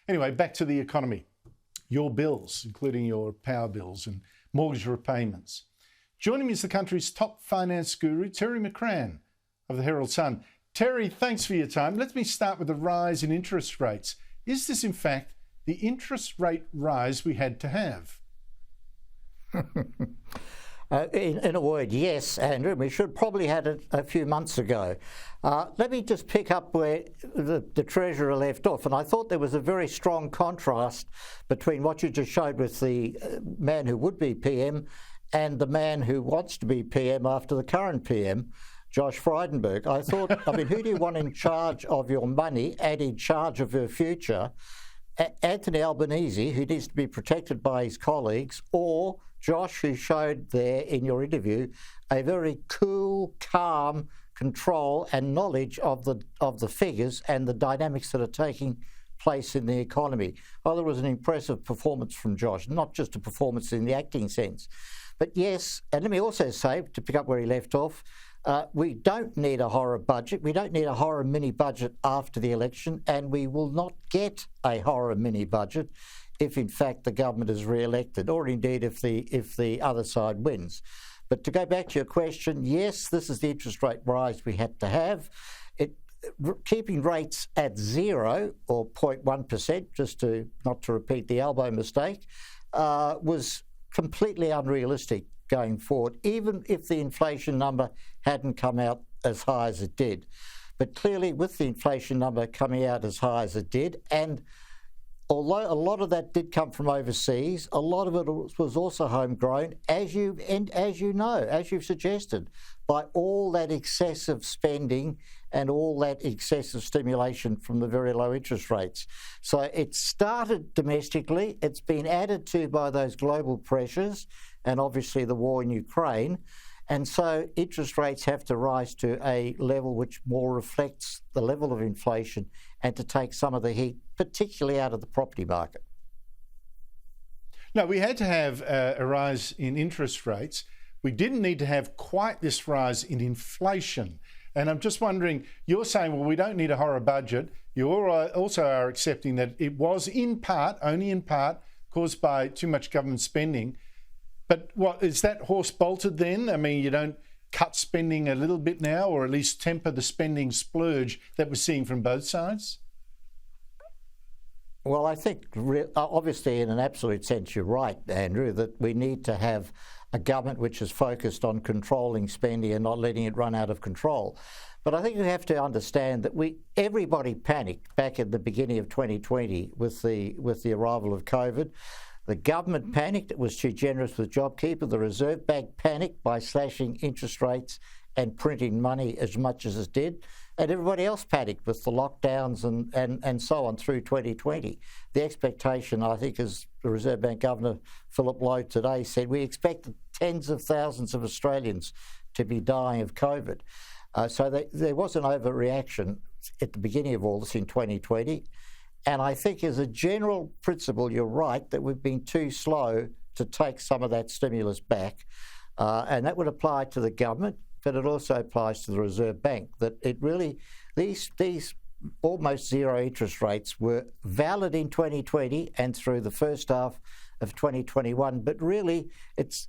Anyway, back to the economy. Your bills, including your power bills and mortgage repayments. Joining me is the country's top finance guru, Terry McCrann of the Herald Sun. Terry, thanks for your time. Let me start with the rise in interest rates. Is this, in fact, the interest rate rise we had to have? In a word, yes, Andrew. We should probably had it a few months ago. Let me just pick up where the Treasurer left off. And I thought there was a very strong contrast between what you just showed with the man who would be PM and the man who wants to be PM after the current PM, Josh Frydenberg. I thought, who do you want in charge of your money and in charge of your future? Anthony Albanese, who needs to be protected by his colleagues, or Josh, who showed there in your interview a very cool, calm control and knowledge of the figures and the dynamics that are taking place in the economy. Well, there was an impressive performance from Josh, not just a performance in the acting sense. But yes, and let me also say, to pick up where he left off, we don't need a horror budget. We don't need a horror mini budget after the election, and we will not get a horror mini budget if, in fact, the government is re-elected, or indeed if the other side wins. But to go back to your question, yes, this is the interest rate rise we had to have. Keeping rates at 0 or 0.1%, just not to repeat the elbow mistake, was completely unrealistic going forward, even if the inflation number hadn't come out as high as it did. But clearly, with the inflation number coming out as high as it did, and although a lot of that did come from overseas, a lot of it was also homegrown, as you've suggested, by all that excessive spending and all that excessive stimulation from the very low interest rates. So it started domestically, it's been added to by those global pressures and obviously the war in Ukraine. And so interest rates have to rise to a level which more reflects the level of inflation and to take some of the heat, particularly out of the property market. No, we had to have a rise in interest rates. We didn't need to have quite this rise in inflation. And I'm just wondering, you're saying, well, we don't need a horror budget. You also are accepting that it was in part, only in part, caused by too much government spending. But what is that horse bolted then? I mean, you don't cut spending a little bit now, or at least temper the spending splurge that we're seeing from both sides? Well, I think obviously in an absolute sense you're right, Andrew, that we need to have a government which is focused on controlling spending and not letting it run out of control. But I think you have to understand that everybody panicked back at the beginning of 2020 with the arrival of COVID. The government panicked, it was too generous with JobKeeper. The Reserve Bank panicked by slashing interest rates and printing money as much as it did. And everybody else panicked with the lockdowns and so on through 2020. The expectation, I think, as the Reserve Bank Governor Philip Lowe today said, we expect tens of thousands of Australians to be dying of COVID. So there was an overreaction at the beginning of all this in 2020. And I think as a general principle, you're right, that we've been too slow to take some of that stimulus back. And that would apply to the government, but it also applies to the Reserve Bank, that it really, these almost zero interest rates were valid in 2020 and through the first half of 2021, but really it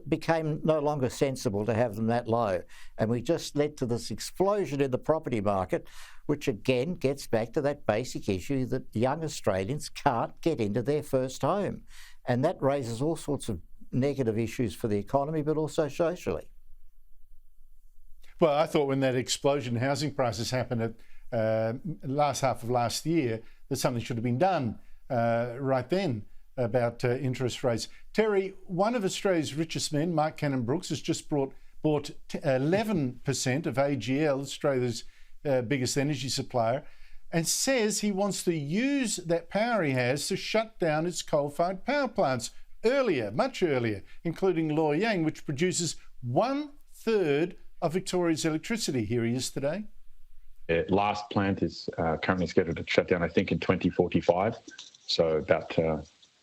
became no longer sensible to have them that low. And we just led to this explosion in the property market, which again gets back to that basic issue that young Australians can't get into their first home. And that raises all sorts of negative issues for the economy, but also socially. Well, I thought when that explosion in housing prices happened at last half of last year, that something should have been done right then about interest rates. Terry, one of Australia's richest men, Mark Cannon-Brookes, has just bought 11% of AGL, Australia's biggest energy supplier, and says he wants to use that power he has to shut down its coal-fired power plants earlier, much earlier, including Loy Yang, which produces 1/3 of Victoria's electricity. Here he is today. Last plant is currently scheduled to shut down, I think, in 2045, so about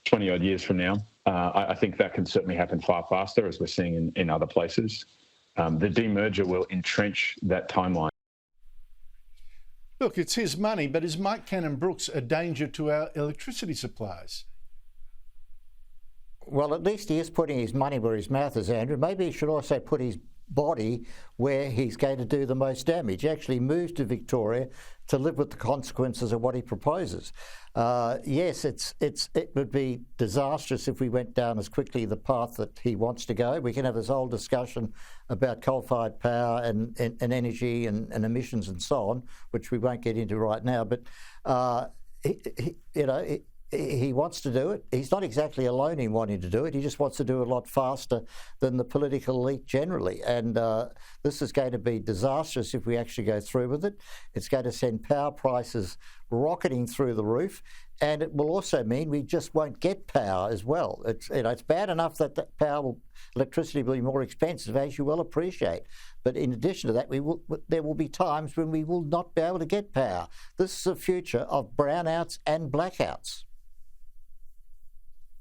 20 odd years from now. I think that can certainly happen far faster, as we're seeing in other places. The demerger will entrench that timeline. Look, it's his money, but is Mike Cannon-Brookes a danger to our electricity supplies? Well, at least he is putting his money where his mouth is, Andrew. Maybe he should also put his body where he's going to do the most damage. He actually moves to Victoria to live with the consequences of what he proposes. Yes, it would be disastrous if we went down as quickly the path that he wants to go. We can have this whole discussion about coal-fired power and energy and emissions and so on, which we won't get into right now. But he wants to do it. He's not exactly alone in wanting to do it. He just wants to do it a lot faster than the political elite generally. And this is going to be disastrous if we actually go through with it. It's going to send power prices rocketing through the roof. And it will also mean we just won't get power as well. It's bad enough that electricity will be more expensive, as you well appreciate. But in addition to that, there will be times when we will not be able to get power. This is a future of brownouts and blackouts.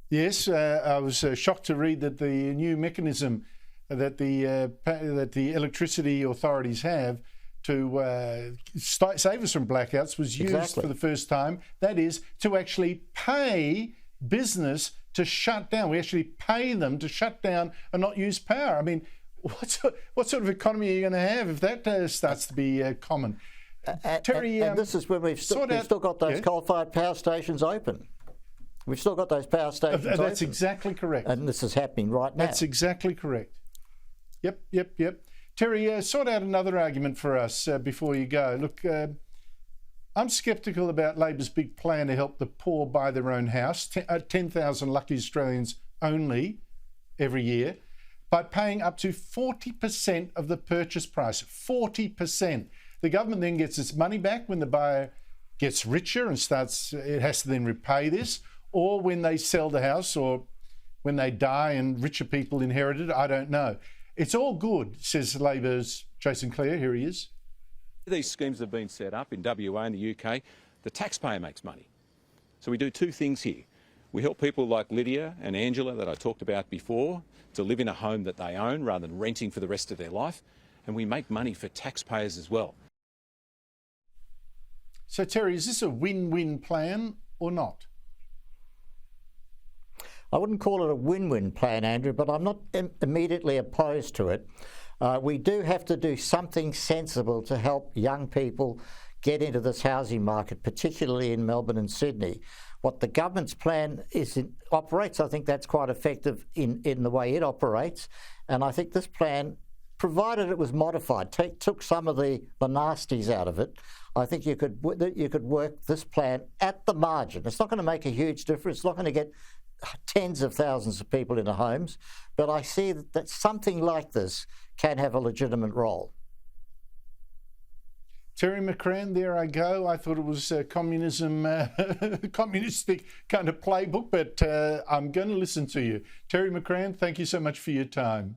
Yes, I was shocked to read that the new mechanism that the electricity authorities have to save us from blackouts was used for the first time. That is to actually pay business to shut down. We actually pay them to shut down and not use power. I mean, what sort of economy are you going to have if that starts to be common? Terry, and this is when we've still got those coal-fired power stations open. We've still got those power stations open. That's exactly correct. And this is happening right now. That's exactly correct. Yep. Terry, sort out another argument for us before you go. Look, I'm sceptical about Labor's big plan to help the poor buy their own house, 10,000 lucky Australians only every year, by paying up to 40% of the purchase price. 40%. The government then gets its money back when the buyer gets richer and it has to then repay this, or when they sell the house, or when they die and richer people inherit it. I don't know. It's all good, says Labor's Jason Clare. Here he is. These schemes have been set up in WA and the UK. The taxpayer makes money. So we do two things here. We help people like Lydia and Angela that I talked about before to live in a home that they own rather than renting for the rest of their life. And we make money for taxpayers as well. So, Terry, is this a win-win plan or not? I wouldn't call it a win-win plan, Andrew, but I'm not immediately opposed to it. We do have to do something sensible to help young people get into this housing market, particularly in Melbourne and Sydney. What the government's plan operates, I think that's quite effective in the way it operates. And I think this plan, provided it was modified, took some of the nasties out of it, I think you could work this plan at the margin. It's not going to make a huge difference. It's not going to get tens of thousands of people into homes, but I see that something like this can have a legitimate role. Terry McCrann, there I go. I thought it was a communistic kind of playbook, but I'm going to listen to you. Terry McCrann, thank you so much for your time.